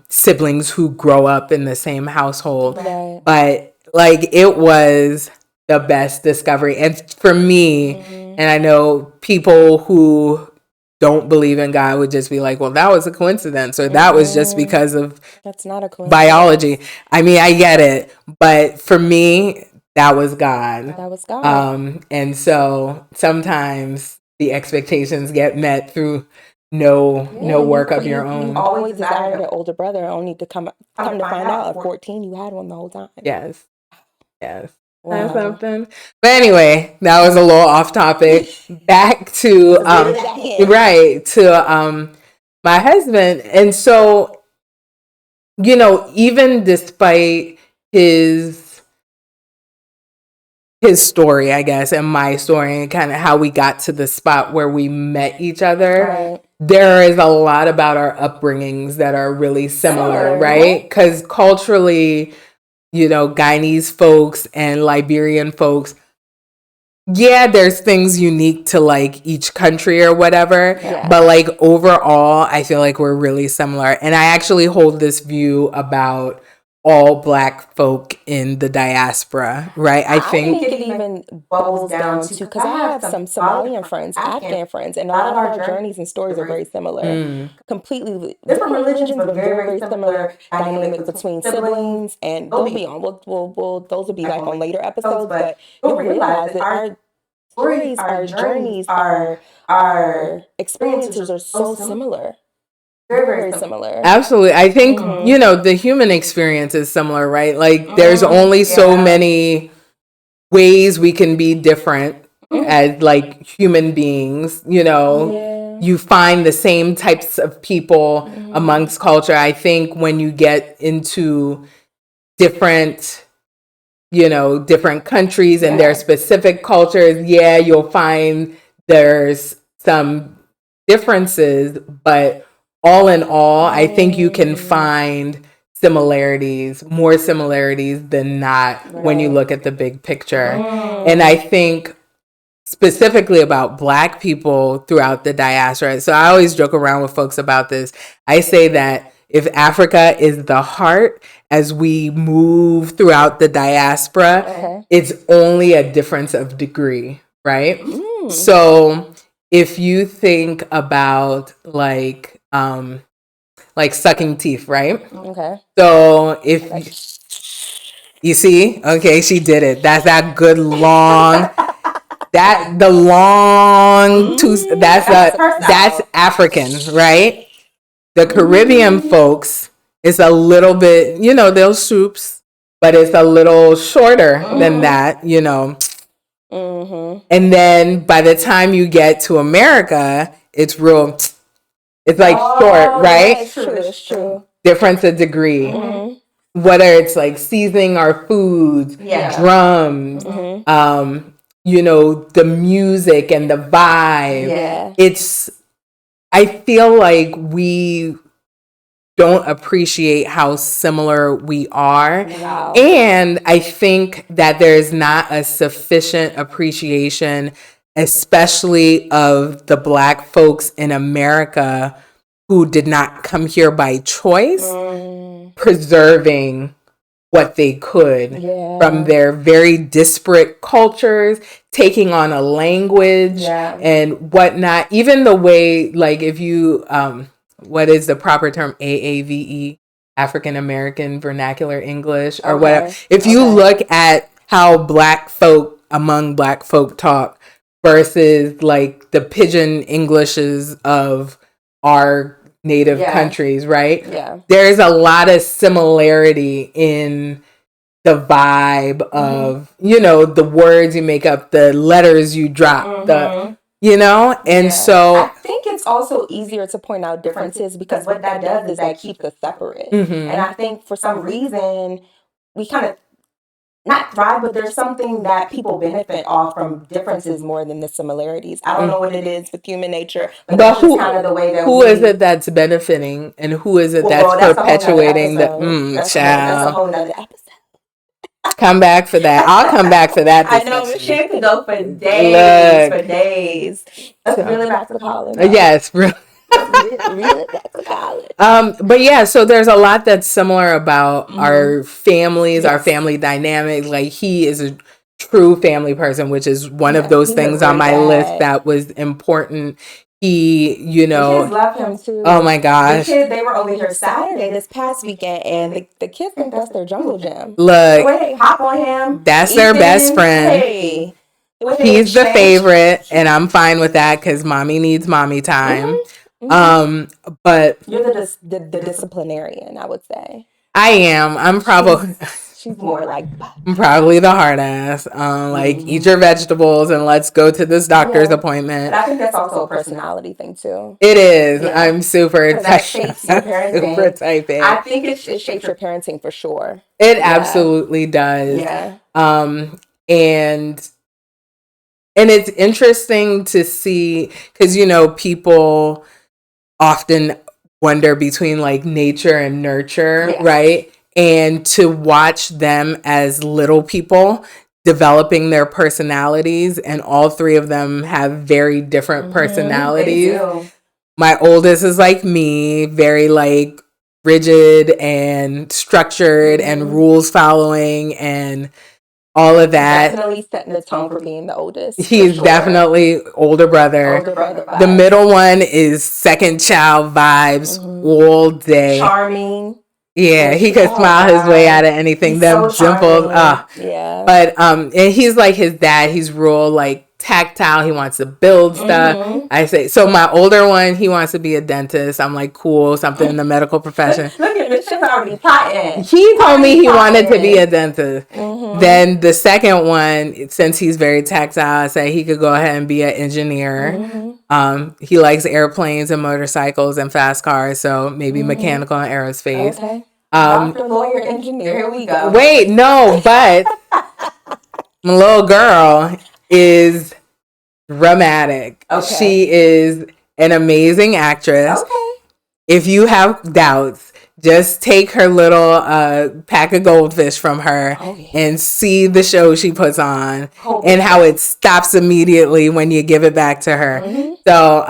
siblings who grow up in the same household. Right. But like, it was the best discovery. And for me, and I know people who don't believe in God would just be like, well, that was a coincidence, or that was just because of that's not a coincidence. Biology. I mean, I get it, but for me, that was God. That was God. And so sometimes the expectations get met through no work of your own. You always desired an older brother, only to come to find out at 14 you had one the whole time. Yes. Wow. Something. But anyway, that was a little off topic. Back to my husband. And so, you know, even despite his story, I guess, and my story, and kind of how we got to the spot where we met each other, there is a lot about our upbringings that are really similar, right? Because culturally, you know, Guyanese folks and Liberian folks, there's things unique to like each country or whatever, but like overall, I feel like we're really similar. And I actually hold this view about all Black folk in the diaspora, right? I think it even bubbles down to, because I have some Somalian friends, Afghan friends, and a lot of our journeys and stories are very similar. Completely different religions, but very, very similar dynamic between siblings, and they'll be on. Those will be like on later episodes, but you'll realize that our stories, our journeys, our experiences are so similar. Very, very similar. Absolutely. I think, the human experience is similar, right? Like, there's only so many ways we can be different as, like, human beings, You find the same types of people amongst culture. I think when you get into different different countries and their specific cultures, you'll find there's some differences, but all in all, I think you can find more similarities than not when you look at the big picture. And I think specifically about Black people throughout the diaspora. So I always joke around with folks about this. I say that if Africa is the heart, as we move throughout the diaspora, it's only a difference of degree, right? So if you think about like sucking teeth, right? So if you see, okay, she did it. That's that good long. That's African, right? The Caribbean folks is a little bit, those soups, but it's a little shorter than that, And then by the time you get to America, it's like short, right? It's true. Difference of degree. Whether it's like seasoning our foods, drums, the music and the vibe. I feel like we don't appreciate how similar we are. Wow. And I think that there's not a sufficient appreciation, especially of the Black folks in America who did not come here by choice, preserving what they could from their very disparate cultures, taking on a language and whatnot. Even the way, like, if you, what is the proper term? AAVE, African American Vernacular English, or whatever. If you look at how Black folk talk versus like the pidgin Englishes of our native countries, right? There's a lot of similarity in the vibe of, the words you make up, the letters you drop, and so I think it's also easier to point out differences because what that does is that keeps us separate. And I think for some reason we kind of not thrive, but there's something that people benefit off from differences more than the similarities. I don't know what it is with human nature, but that's just kind of the way that who is it that's benefiting and who is it that's perpetuating that's a whole nother episode. Come back for that. I'll come back for that. I know Michen could go for days. Let's really back to college. Yes, really. Really back to college. But so there's a lot that's similar about our families, our family dynamics. Like, he is a true family person, which is one of those things on my list that was important. He, the kids love him too. Oh my gosh. The kids, they were over here Saturday this past weekend, and the kids think that's their jungle gym. Look, the way they hop on him, that's their best friend. Hey, he's the favorite, and I'm fine with that because mommy needs mommy time. But you're the disciplinarian, I would say. I am. I'm probably. She's more like. I'm probably the hard ass. Like, eat your vegetables and let's go to this doctor's appointment. But I think that's also a personality thing too. It is. Yeah. I'm super that shapes your parenting. Super type A. I think it shapes your parenting for sure. It absolutely does. Yeah. And it's interesting to see because people often wonder between like nature and nurture, right? And to watch them as little people developing their personalities, and all three of them have very different personalities. They do. My oldest is like me, very like rigid and structured and rules following and all of that. Definitely setting the tone for being the oldest. He's definitely older brother. The middle one is second child vibes all day. Charming. Yeah, he could smile his way out of anything. Them dimples. Yeah. But and he's like his dad. He's real like tactile. He wants to build stuff. I say so. My older one, he wants to be a dentist. I'm like, cool, something in the medical profession. Look at this shit's already plotting. He told me he wanted to be a dentist. Then the second one, since he's very tactile, I say he could go ahead and be an engineer. He likes airplanes and motorcycles and fast cars, so maybe mechanical and aerospace. Okay. Doctor, lawyer, engineer. Here we go. Wait, no, but my little girl is dramatic. Okay. She is an amazing actress. Okay. If you have doubts, just take her little pack of goldfish from her and see the show she puts on and how it stops immediately when you give it back to her. So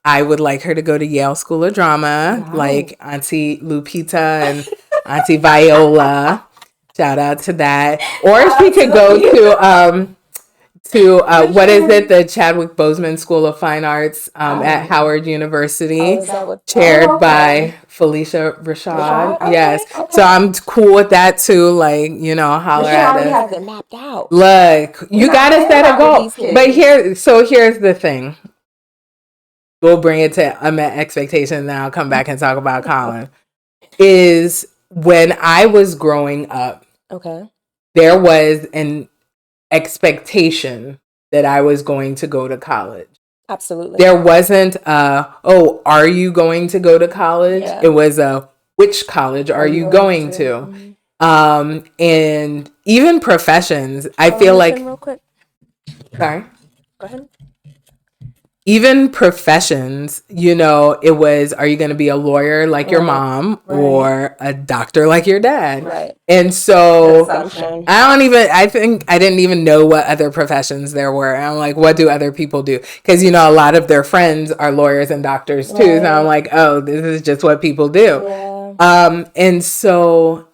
I would like her to go to Yale School of Drama, like Auntie Lupita and Auntie Viola. Shout out to that. Or she could go to what is it? The Chadwick Boseman School of Fine Arts at Howard University, chaired by Felicia Rashad. Yes. Okay. So I'm cool with that too. Like, you know, holler at us. She already has it mapped out. Look, you gotta set a goal. But here's the thing. We'll bring it to unmet expectation. Then I'll come back and talk about Colin. Is when I was growing up, there was an expectation that I was going to go to college. Absolutely. There wasn't are you going to go to college? Yeah. It was which college are you going to? And even professions, I feel like real quick. Sorry. Go ahead. Even professions, you know, it was, are you going to be a lawyer like your mom or a doctor like your dad? Right. And so I think I didn't even know what other professions there were. And I'm like, what do other people do? Because, you know, a lot of their friends are lawyers and doctors too. Right. So I'm like, oh, this is just what people do. Yeah. And so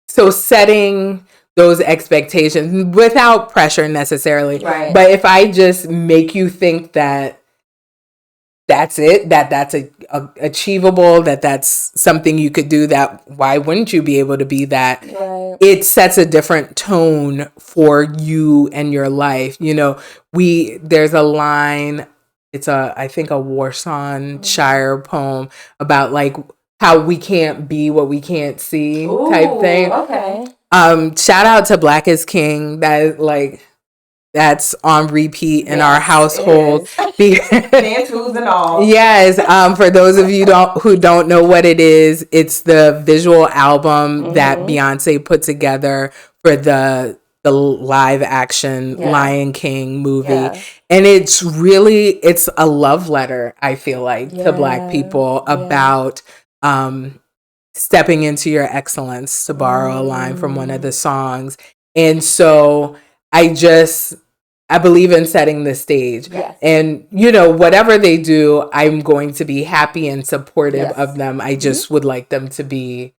setting those expectations without pressure necessarily. Right. But if I just make you think that that's it, that's achievable, that's something you could do, that why wouldn't you be able to be that? Right. It sets a different tone for you and your life. You know, there's a line, it's I think a Worcestershire poem about like how we can't be what we can't see. Ooh, type thing. Okay. Shout out to Black is King. That's on repeat in our household. Dance moves and all. Yes. For those of you who don't know what it is, it's the visual album that Beyonce put together for the live action Lion King movie. Yeah. And it's a love letter, I feel like, to Black people about stepping into your excellence, to borrow a line from one of the songs. And so I believe in setting the stage. Yes. And, you know, whatever they do, I'm going to be happy and supportive of them. I just would like them to be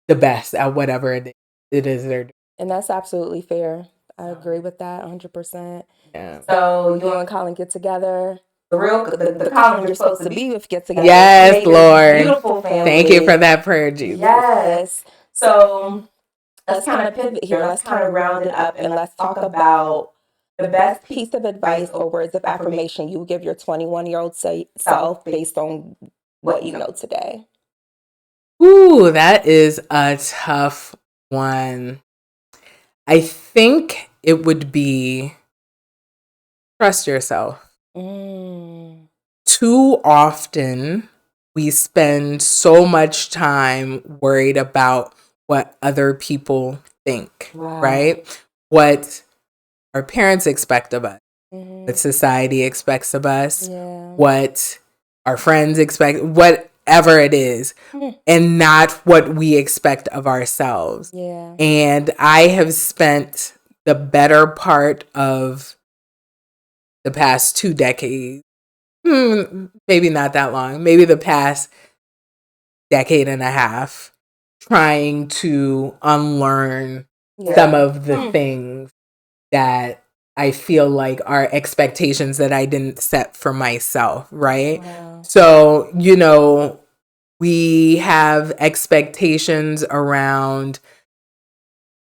the best at whatever it is they're doing. And that's absolutely fair. I agree with that 100%. Yeah. So you and Colin get together. The Colin you're supposed to be with get together. Yes, Lord. Beautiful family. Thank you for that prayer, Jesus. Yes. So let's kind of pivot here. Let's kind of round it up and let's talk about the best piece of advice or words of affirmation you would give your 21-year-old self based on what you know today. Ooh, that is a tough one. I think it would be trust yourself. Too often we spend so much time worried about what other people think, right? What our parents expect of us, what society expects of us, what our friends expect, whatever it is, and not what we expect of ourselves. Yeah. And I have spent the better part of the past 2 decades, maybe not that long, maybe the past decade and a half trying to unlearn some of the things that I feel like are expectations that I didn't set for myself, right? Wow. So, you know, we have expectations around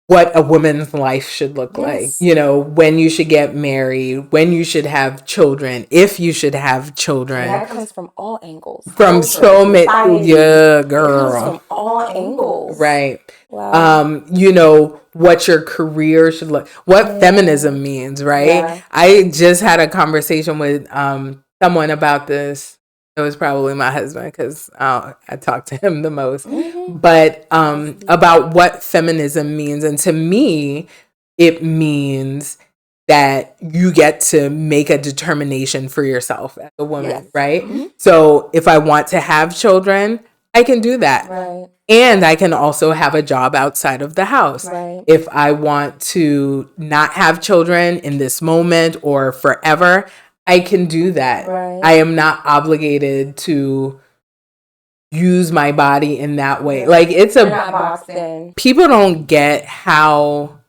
what a woman's life should look like, you know, when you should get married, when you should have children, if you should have children. And that comes from all angles. From so many, yeah, girl. It comes from all angles. Right. Wow. You know, what your career should look, what feminism means, right? Yeah. I just had a conversation with someone about this. It was probably my husband because I talk to him the most. Mm-hmm. But about what feminism means. And to me, it means that you get to make a determination for yourself as a woman, right? Mm-hmm. So if I want to have children, I can do that. Right. And I can also have a job outside of the house. Right. If I want to not have children in this moment or forever, I can do that. Right. I am not obligated to use my body in that way. Like it's people don't get how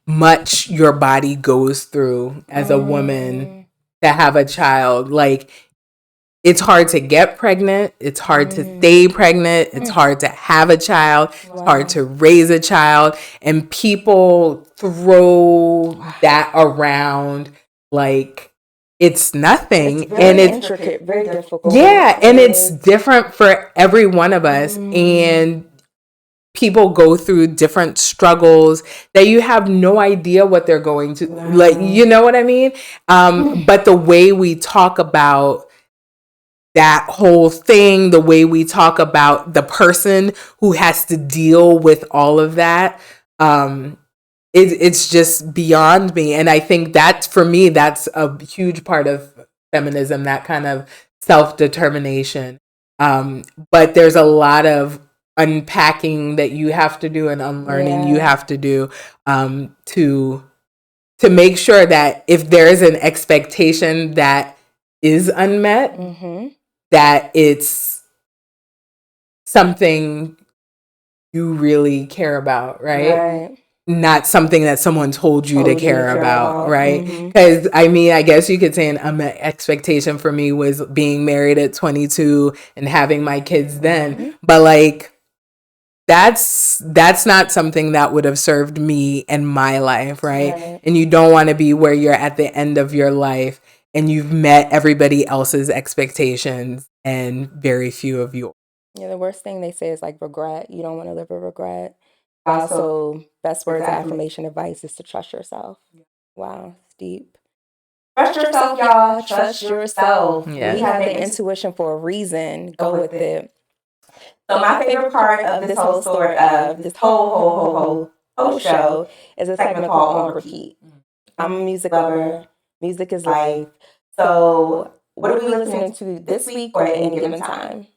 much your body goes through as a woman to have a child. Like it's hard to get pregnant. It's hard to stay pregnant. It's hard to have a child. It's hard to raise a child. And people throw that around like it's nothing. It's very intricate, very difficult. Yeah, and it's different for every one of us. And people go through different struggles that you have no idea what they're going to, like, you know what I mean? But the way we talk about that whole thing, the way we talk about the person who has to deal with all of that, it's just beyond me. And I think that for me, that's a huge part of feminism, that kind of self-determination. But there's a lot of unpacking that you have to do and unlearning you have to do to make sure that if there is an expectation that is unmet, that it's something you really care about, right? Not something that someone told you to care about, right? Because I mean, I guess you could say an unmet expectation for me was being married at 22 and having my kids then, but like that's not something that would have served me in my life, right? And you don't want to be where you're at the end of your life and you've met everybody else's expectations and very few of yours. Yeah, the worst thing they say is like regret. You don't want to live with regret. Also, best words of affirmation advice is to trust yourself. Wow, it's deep. Trust yourself, y'all. Trust yourself. Yeah. We have the intuition for a reason. Go with it. So my favorite part of this whole story, of this whole show, is a segment called On Repeat. I'm a music lover. Music is life. So what are we listening to this week or at any given time?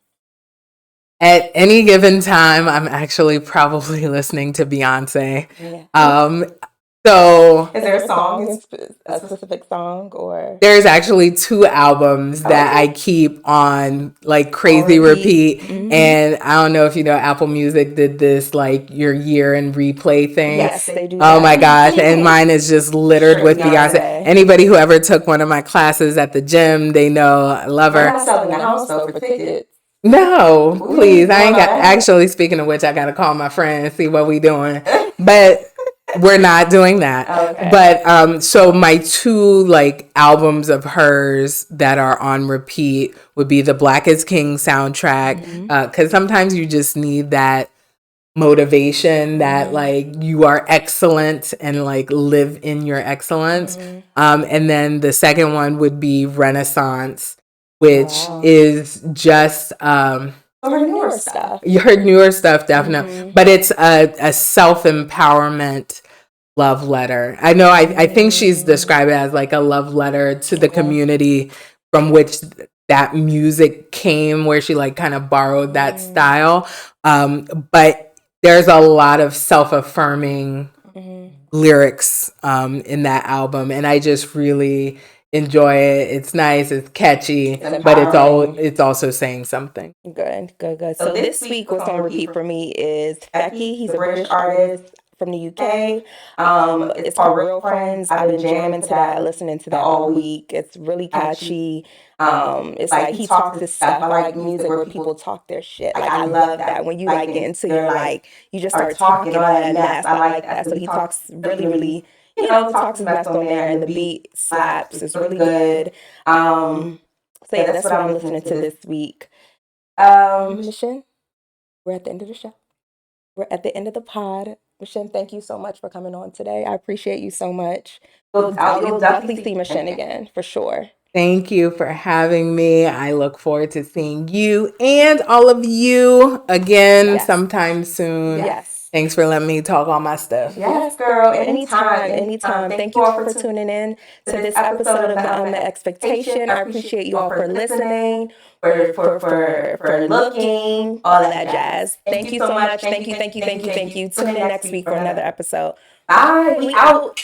At any given time, I'm actually probably listening to Beyonce. Yeah. So is there a song, a specific song, or? There's actually 2 albums that I keep on like crazy repeat. And I don't know if you know, Apple Music did this like your year and replay thing. Yes, they do. Oh my gosh. And mine is just littered with Beyonce. Anybody who ever took one of my classes at the gym, they know I love her. I'm not selling the house though for tickets. No, please. I ain't got, actually, speaking of which, I got to call my friend and see what we doing. But we're not doing that. Okay. But so my 2 like albums of hers that are on repeat would be the Black is King soundtrack. Because sometimes you just need that motivation that like you are excellent and like live in your excellence. And then the second one would be Renaissance, which is just her newer stuff. Her newer stuff, definitely. But it's a self-empowerment love letter. I know I think she's described it as like a love letter to the community from which that music came, where she like kind of borrowed that style. But there's a lot of self-affirming lyrics in that album, and I just really enjoy it. It's nice, it's catchy, but it's also saying something. Good. So this week, what's on repeat for me is Fecky. He's a British artist from the UK. It's called Real Friends. I've been jamming to that, listening to that all week. It's really catchy. It's like he talks his stuff. I like music where people talk their shit. Like I love that when you like get into your like you just start talking all that mess. I like that. So he talks really, talks his mess on there, and the beat slaps. It's really good. So yeah, that's what I'm listening to this week. Michen, we're at the end of the show. We're at the end of the pod. Michen, thank you so much for coming on today. I appreciate you so much. You'll definitely see Michen again, for sure. Thank you for having me. I look forward to seeing you and all of you again sometime soon. Yes. Thanks for letting me talk all my stuff. Yes, girl. Anytime. Thank you all for tuning in to this episode of The Expectation. I appreciate you all for listening, for looking, all that jazz. Thank you so much. Thank you. Tune in next week for another episode. Bye. We out.